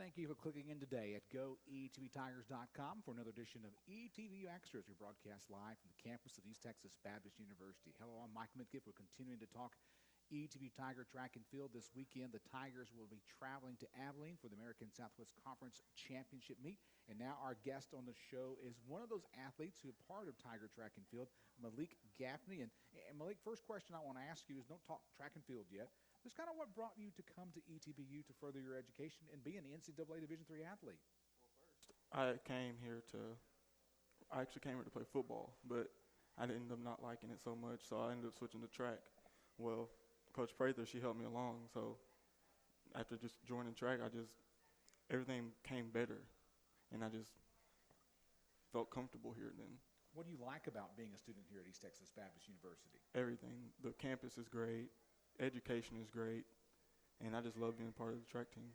thank you for clicking in today at goetbtigers.com for another edition of ETBU Extras. We broadcast live from the campus of East Texas Baptist University. Hello, I'm Mike Midkiff. We're continuing to talk ETBU Tiger track and field this weekend. The Tigers will be traveling to Abilene for the American Southwest Conference Championship meet. And now our guest on the show is one of those athletes who are part of Tiger track and field, Malik Gaffney. And Malik, first question I want to ask you is, don't talk track and field yet. Just kind of what brought you to come to ETBU to further your education and be an NCAA Division III athlete? Well, first, I actually came here to play football, but I ended up not liking it so much, so I ended up switching to track. Well, Coach Prather, she helped me along, so after just joining track, everything came better, and I just felt comfortable here then. What do you like about being a student here at East Texas Baptist University? Everything. The campus is great. Education is great, and I just love being part of the track team.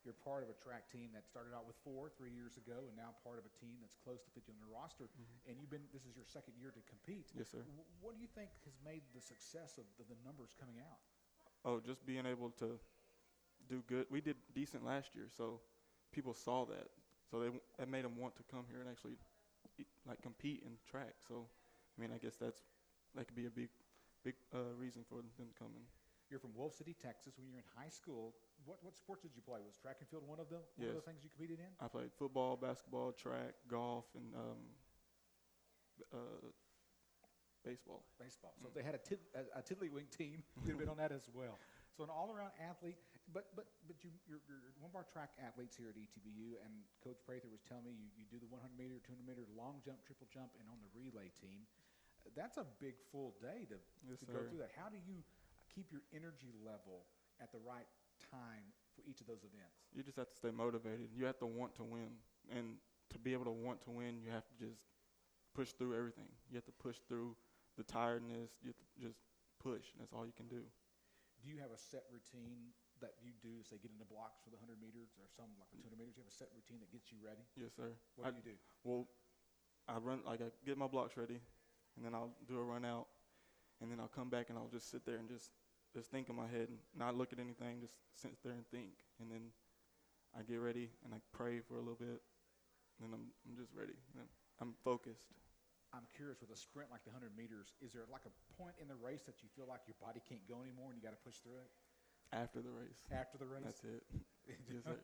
You're part of a track team that started out with 3 years ago, and now part of a team that's close to 50 on the roster. And this is your second year to compete. Yes, sir. What do you think has made the success of the numbers coming out? Oh, just being able to do good. We did decent last year, so people saw that. So that made them want to come here and actually compete in track. So, I mean, I guess that could be a big reason for them coming. You're from Wolf City, Texas. When you were in high school, what sports did you play? Was track and field one of them? Yes. One of the things you competed in? I played football, basketball, track, golf, and baseball. Baseball. So if they had a tiddlywink team, you'd have been on that as well. So an all-around athlete. But you're one of our track athletes here at ETBU, and Coach Prather was telling me you do the 100-meter, 200-meter, long jump, triple jump, and on the relay team. That's a big full day to go through that. How do you keep your energy level at the right time for each of those events? You just have to stay motivated. You have to want to win. And to be able to want to win, you have to just push through everything. You have to push through the tiredness. You have to just push, and that's all you can do. Do you have a set routine that you do, say, get into blocks for the 100 meters or some like the 200 meters? Do you have a set routine that gets you ready? Yes, sir. What do you do? Well, I get my blocks ready, and then I'll do a run out, and then I'll come back and I'll just sit there and just think in my head and not look at anything, just sit there and think. And then I get ready and I pray for a little bit, and then I'm just ready. And I'm focused. I'm curious, with a sprint like the 100 meters, is there like a point in the race that you feel like your body can't go anymore and you got to push through it? After the race. After the race? That's it. Yes, sir.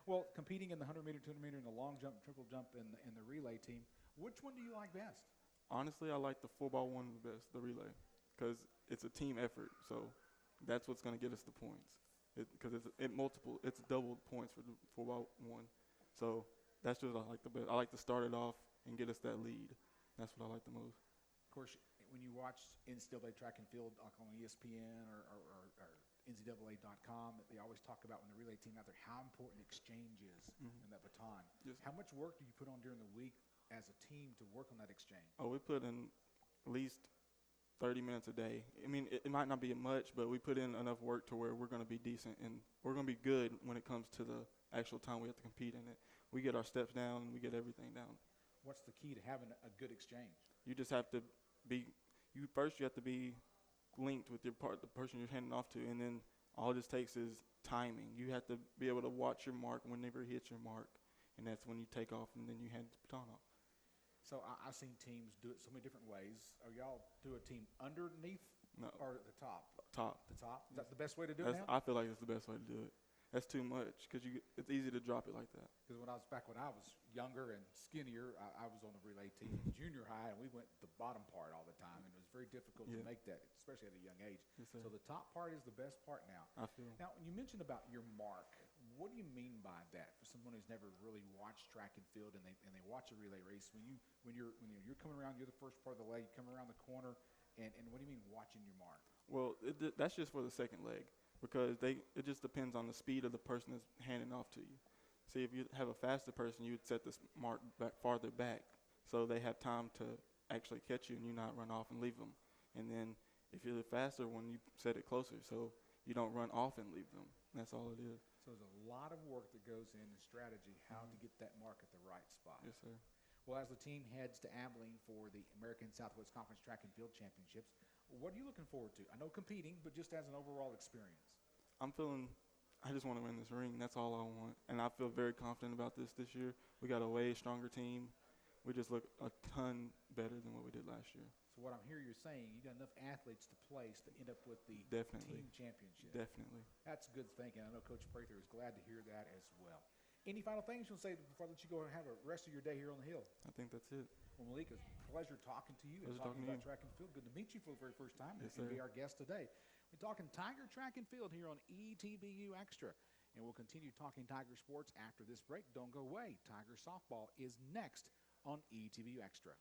Well, competing in the 100-meter, 200-meter, and the long jump, triple jump, and the relay team, which one do you like best? Honestly, I like the 4x1 the best, the relay, because it's a team effort. So that's what's going to get us the points, because it's double points for the 4x1. So that's just what I like the best. I like to start it off and get us that lead. That's what I like the most. Of course, when you watch NCAA track and field like on ESPN or NCAA.com, they always talk about when the relay team out there how important exchange is in that baton. Yes. How much work do you put on during the week as a team to work on that exchange? Oh, we put in at least 30 minutes a day. I mean, it might not be much, but we put in enough work to where we're going to be decent and we're going to be good when it comes to the actual time we have to compete in it. We get our steps down and we get everything down. What's the key to having a good exchange? You just have to be – you have to be linked with the person you're handing off to, and then all it just takes is timing. You have to be able to watch your mark whenever it hits your mark, and that's when you take off and then you hand the baton off. So I've seen teams do it so many different ways. Are y'all do a team underneath or at the top? Top. The top? Is that the best way to do it now? I feel like it's the best way to do it. That's too much because it's easy to drop it like that. Because when I was younger and skinnier, I was on the relay team in junior high, and we went the bottom part all the time, and it was very difficult to make that, especially at a young age. Yes, so the top part is the best part now. I feel. Now, when you mentioned about your mark, what do you mean by that for someone who's never really watched track and field and they watch a relay race? When you're coming around, you're the first part of the leg, you come around the corner, and what do you mean watching your mark? Well, that's just for the second leg. Because it just depends on the speed of the person that's handing off to you. See, if you have a faster person, you would set this mark farther back so they have time to actually catch you and you not run off and leave them. And then if you're the faster one, you set it closer so you don't run off and leave them. That's all it is. So there's a lot of work that goes in strategy, how to get that mark at the right spot. Yes, sir. Well, as the team heads to Abilene for the American Southwest Conference Track and Field Championships, what are you looking forward to? I know competing, but just as an overall experience. I'm feeling I just want to win this ring. That's all I want. And I feel very confident about this year. We got a way stronger team. We just look a ton better than what we did last year. So what I'm hearing you're saying, you got enough athletes to place to end up with the Definitely. team championship. Definitely. That's good thinking. I know Coach Prather is glad to hear that as well. Any final things you'll say before I let you go and have the rest of your day here on the Hill? I think that's it. Well, Malik, it's a pleasure talking to you and Pleasure talking talking to about you. track and field. Good to meet you for the very first time. Yes, You can sir. be our guest today. We're talking Tiger Track and Field here on ETBU Extra. And we'll continue talking Tiger sports after this break. Don't go away. Tiger softball is next on ETBU Extra.